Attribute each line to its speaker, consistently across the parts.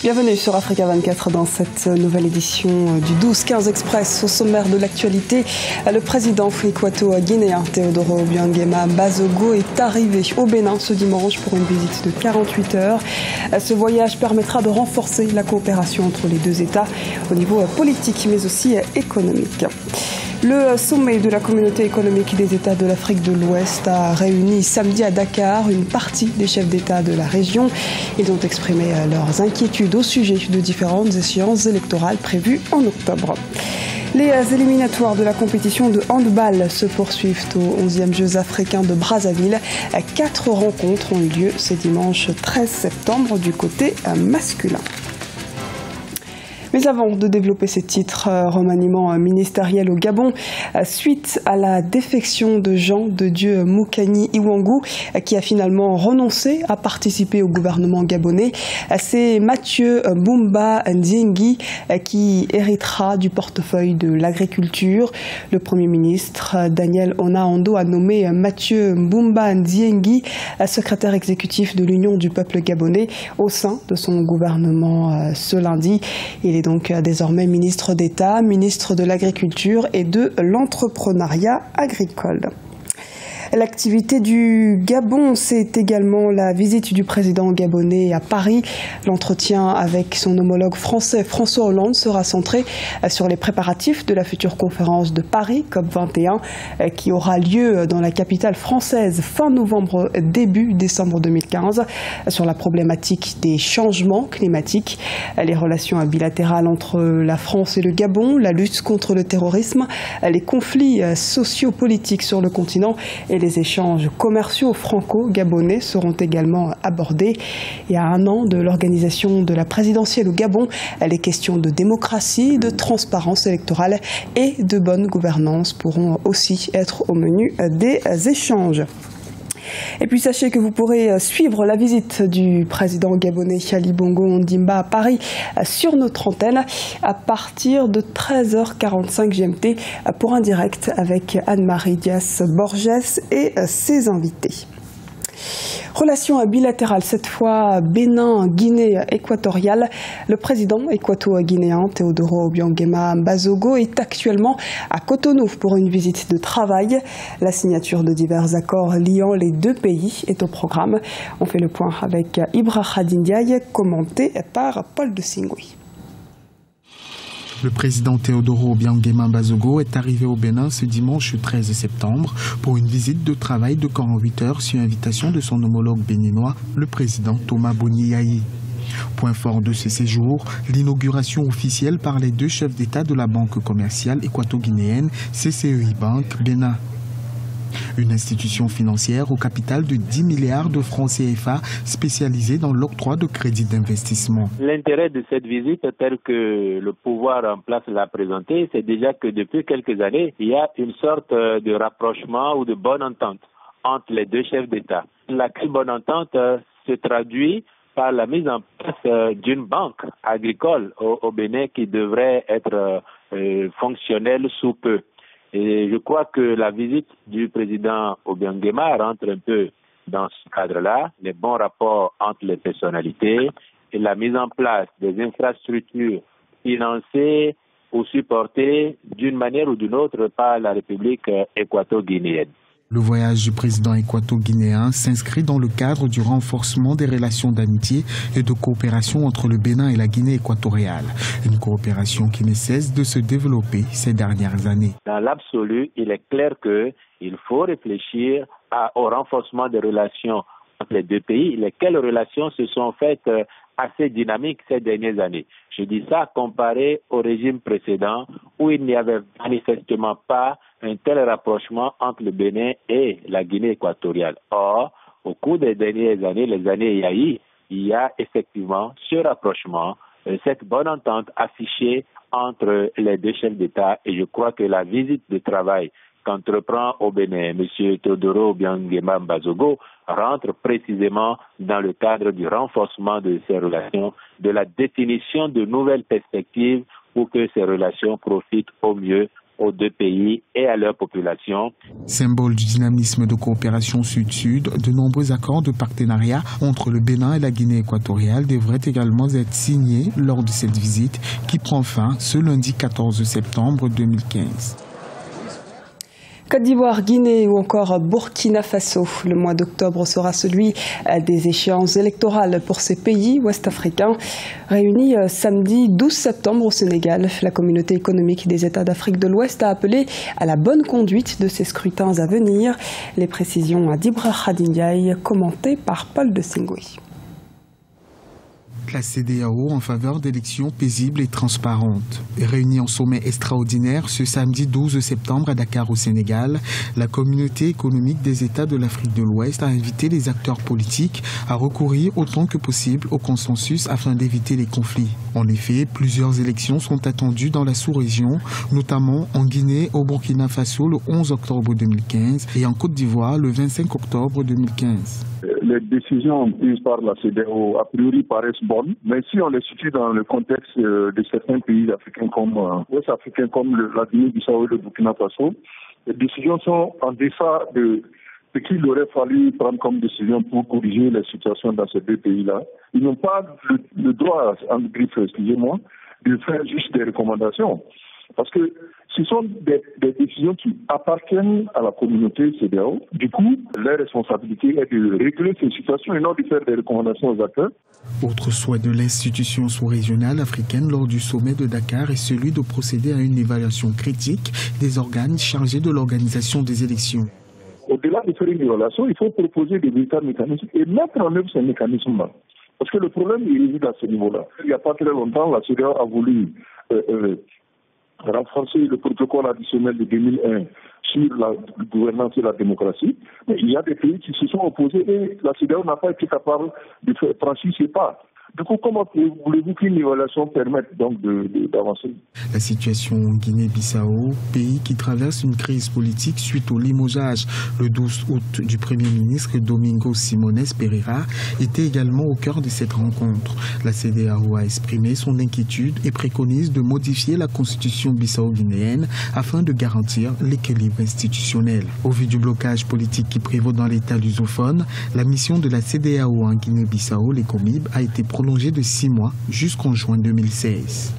Speaker 1: Bienvenue sur Africa 24 dans cette nouvelle édition du 12-15 Express. Au sommaire de l'actualité, le président équato-guinéen Teodoro Obiang-Nguema Mbasogo est arrivé au Bénin ce dimanche pour une visite de 48 heures. Ce voyage permettra de renforcer la coopération entre les deux États au niveau politique mais aussi économique. Le sommet de la communauté économique des États de l'Afrique de l'Ouest a réuni samedi à Dakar une partie des chefs d'État de la région. Ils ont exprimé leurs inquiétudes au sujet de différentes échéances électorales prévues en octobre. Les éliminatoires de la compétition de handball se poursuivent aux 11e Jeux africains de Brazzaville. 4 rencontres ont eu lieu ce dimanche 13 septembre du côté masculin. Mais avant de développer ces titres, remaniement ministériel au Gabon, suite à la défection de Jean de Dieu Moukani Iwangu, qui a finalement renoncé à participer au gouvernement gabonais, c'est Mathieu Boumba Ndiengi qui héritera du portefeuille de l'agriculture. Le Premier ministre Daniel Ona-Ando a nommé Mathieu Boumba Ndiengi secrétaire exécutif de l'Union du peuple gabonais au sein de son gouvernement ce lundi. Il est donc désormais ministre d'État, ministre de l'Agriculture et de l'Entrepreneuriat agricole. L'activité du Gabon, c'est également la visite du président gabonais à Paris. L'entretien avec son homologue français François Hollande sera centré sur les préparatifs de la future conférence de Paris, COP21, qui aura lieu dans la capitale française fin novembre, début décembre 2015, sur la problématique des changements climatiques, les relations bilatérales entre la France et le Gabon, la lutte contre le terrorisme, les conflits sociopolitiques sur le continent et les échanges commerciaux franco-gabonais seront également abordés. Et à un an de l'organisation de la présidentielle au Gabon, les questions de démocratie, de transparence électorale et de bonne gouvernance pourront aussi être au menu des échanges. Et puis sachez que vous pourrez suivre la visite du président gabonais Ali Bongo Ondimba à Paris sur notre antenne à partir de 13h45 GMT pour un direct avec Anne-Marie Dias-Borges et ses invités. Relations bilatérales, cette fois Bénin-Guinée équatoriale. Le président équato-guinéen Teodoro Obiang-Nguema Mbasogo est actuellement à Cotonou pour une visite de travail. La signature de divers accords liant les deux pays est au programme. On fait le point avec Ibra Khadindiaye, commenté par Paul de Singui.
Speaker 2: Le président Teodoro Obiang-Nguema Mbasogo est arrivé au Bénin ce dimanche 13 septembre pour une visite de travail de 48 heures sur invitation de son homologue béninois, le président Thomas Boni-Yayi. Point fort de ce séjour, l'inauguration officielle par les deux chefs d'État de la banque commerciale équato-guinéenne CCEI Bank Bénin. Une institution financière au capital de 10 milliards de francs CFA spécialisée dans l'octroi de crédits d'investissement.
Speaker 3: L'intérêt de cette visite, tel que le pouvoir en place l'a présenté, c'est déjà que depuis quelques années, il y a une sorte de rapprochement ou de bonne entente entre les deux chefs d'État. Laquelle bonne entente se traduit par la mise en place d'une banque agricole au Bénin qui devrait être fonctionnelle sous peu. Et je crois que la visite du président Obiang-Nguema rentre un peu dans ce cadre-là, les bons rapports entre les personnalités et la mise en place des infrastructures financées ou supportées d'une manière ou d'une autre par la République équato-guinéenne.
Speaker 2: Le voyage du président équato-guinéen s'inscrit dans le cadre du renforcement des relations d'amitié et de coopération entre le Bénin et la Guinée équatoriale. Une coopération qui ne cesse de se développer ces dernières années.
Speaker 3: Dans l'absolu, il est clair qu'il faut réfléchir au renforcement des relations entre les deux pays, lesquelles relations se sont faites assez dynamiques ces dernières années. Je dis ça comparé au régime précédent où il n'y avait manifestement pas un tel rapprochement entre le Bénin et la Guinée équatoriale. Or, au cours des dernières années, les années Yayi, il y a effectivement ce rapprochement, cette bonne entente affichée entre les deux chefs d'État et je crois que la visite de travail qu'entreprend au Bénin M. Teodoro Obiang-Nguema Mbasogo rentre précisément dans le cadre du renforcement de ces relations, de la définition de nouvelles perspectives pour que ces relations profitent au mieux aux deux pays et à leur population.
Speaker 2: Symbole du dynamisme de coopération sud-sud, de nombreux accords de partenariat entre le Bénin et la Guinée équatoriale devraient également être signés lors de cette visite qui prend fin ce lundi 14 septembre 2015.
Speaker 1: Côte d'Ivoire, Guinée ou encore Burkina Faso. Le mois d'octobre sera celui des échéances électorales pour ces pays ouest-africains. Réunis samedi 12 septembre au Sénégal, la communauté économique des États d'Afrique de l'Ouest a appelé à la bonne conduite de ces scrutins à venir. Les précisions à Dibra Khadindiaï, commentées par Paul de Singui.
Speaker 2: La CEDEAO en faveur d'élections paisibles et transparentes. Réunie en sommet extraordinaire ce samedi 12 septembre à Dakar au Sénégal, la communauté économique des États de l'Afrique de l'Ouest a invité les acteurs politiques à recourir autant que possible au consensus afin d'éviter les conflits. En effet, plusieurs élections sont attendues dans la sous-région, notamment en Guinée, au Burkina Faso le 11 octobre 2015 et en Côte d'Ivoire le 25 octobre 2015.
Speaker 4: Les décisions prises par la CEDEAO a priori paraissent bonnes, mais si on les situe dans le contexte de certains pays africains comme ouest-africains comme la Guinée-Bissau et le Burkina Faso, les décisions sont en deçà de ce qu'il aurait fallu prendre comme décision pour corriger la situation dans ces deux pays-là. Ils n'ont pas le droit, en griffe, excusez-moi, de faire juste des recommandations. Parce que ce sont des décisions qui appartiennent à la communauté CEDEAO. Du coup, leur responsabilité est de régler ces situations et non de faire des recommandations aux acteurs.
Speaker 2: Autre souhait de l'institution sous-régionale africaine lors du sommet de Dakar est celui de procéder à une évaluation critique des organes chargés de l'organisation des élections.
Speaker 4: Au-delà de faire une évaluation, il faut proposer des véritables mécanismes et mettre en œuvre ces mécanismes-là. Parce que le problème il réside à ce niveau-là. Il n'y a pas très longtemps, la CEDEAO a voulu renforcer le protocole additionnel de 2001 sur la gouvernance et la démocratie. Mais il y a des pays qui se sont opposés et la CEDEAO n'a pas été capable de franchir ces pas. Du coup, comment voulez-vous qu'une évaluation permette donc d'avancer?
Speaker 2: La situation en Guinée-Bissau, pays qui traverse une crise politique suite au limogeage le 12 août du Premier ministre Domingos Simones Pereira, était également au cœur de cette rencontre. La CEDEAO a exprimé son inquiétude et préconise de modifier la constitution bissau-guinéenne afin de garantir l'équilibre institutionnel. Au vu du blocage politique qui prévaut dans l'État lusophone, la mission de la CEDEAO en Guinée-Bissau, les COMIB, a été prolongé de 6 mois jusqu'en juin 2016.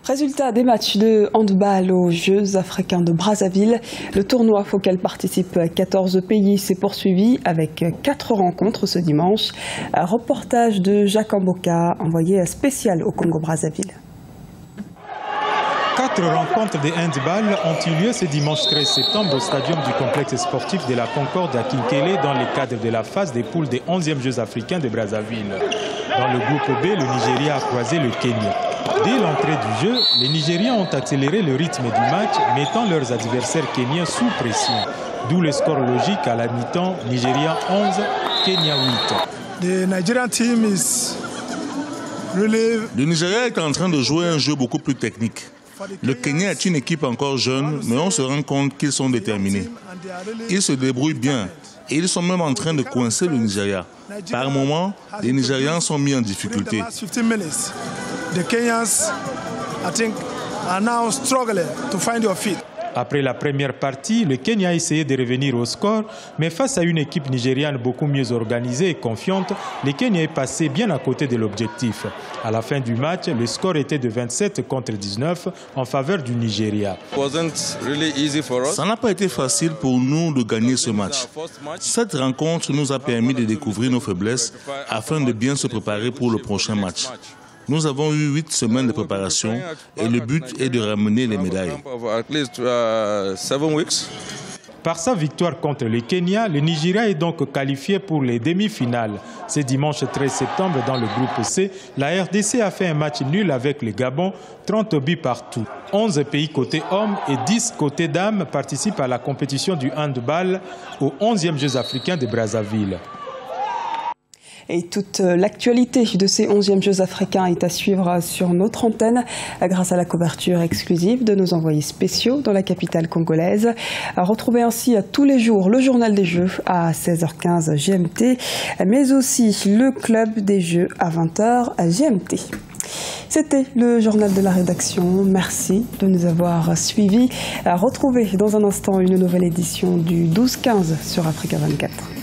Speaker 1: Résultat des matchs de handball aux Jeux africains de Brazzaville. Le tournoi auquel participent 14 pays s'est poursuivi avec 4 rencontres ce dimanche. Un reportage de Jacques Amboka, envoyé spécial au Congo-Brazzaville.
Speaker 5: 4 rencontres de handball ont eu lieu ce dimanche 13 septembre au stadium du complexe sportif de la Concorde à Kinkélé dans le cadre de la phase des poules des 11e Jeux africains de Brazzaville. Dans le groupe B, le Nigeria a croisé le Kenya. Dès l'entrée du jeu, les Nigériens ont accéléré le rythme du match, mettant leurs adversaires kenyans sous pression. D'où le score logique à la mi-temps, Nigeria 11, Kenya 8.
Speaker 6: Le Nigeria est en train de jouer un jeu beaucoup plus technique. Le Kenya est une équipe encore jeune, mais on se rend compte qu'ils sont déterminés. Ils se débrouillent bien et ils sont même en train de coincer le Nigeria. Par moments, les Nigérians sont mis en difficulté.
Speaker 5: Après la première partie, le Kenya a essayé de revenir au score, mais face à une équipe nigériane beaucoup mieux organisée et confiante, le Kenya est passé bien à côté de l'objectif. À la fin du match, le score était de 27 contre 19 en faveur du Nigeria.
Speaker 6: Ça n'a pas été facile pour nous de gagner ce match. Cette rencontre nous a permis de découvrir nos faiblesses afin de bien se préparer pour le prochain match. Nous avons eu 8 semaines de préparation et le but est de ramener les médailles.
Speaker 5: Par sa victoire contre le Kenya, le Nigeria est donc qualifié pour les demi-finales. Ce dimanche 13 septembre, dans le groupe C, la RDC a fait un match nul avec le Gabon, 30 buts partout. 11 pays côté hommes et 10 côté dames participent à la compétition du handball aux 11e Jeux africains de Brazzaville.
Speaker 1: Et toute l'actualité de ces 11e Jeux africains est à suivre sur notre antenne grâce à la couverture exclusive de nos envoyés spéciaux dans la capitale congolaise. Retrouvez ainsi tous les jours le journal des Jeux à 16h15 GMT, mais aussi le club des Jeux à 20h GMT. C'était le journal de la rédaction. Merci de nous avoir suivis. Retrouvez dans un instant une nouvelle édition du 12-15 sur Africa 24.